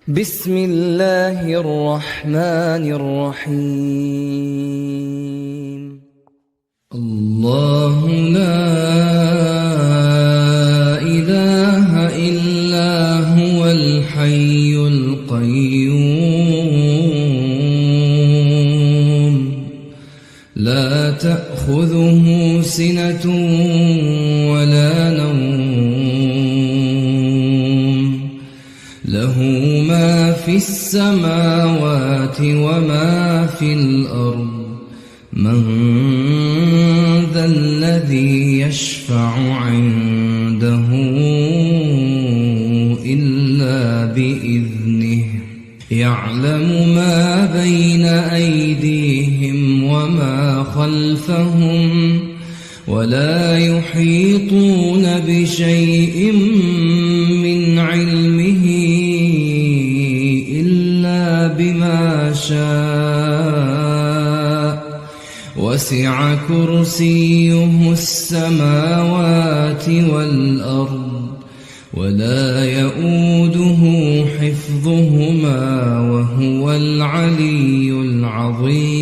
بسم الله الرحمن الرحيم. الله لا إله إلا هو الحي القيوم لا تأخذه سنة ولا نوم له ما في السماوات وما في الأرض من ذا الذي يشفع عنده إلا بإذنه يعلم ما بين أيديهم وما خلفهم ولا يحيطون بشيء من علمه إلا بما شاء وسع كرسيه السماوات والأرض ولا يؤوده حفظهما وهو العلي العظيم.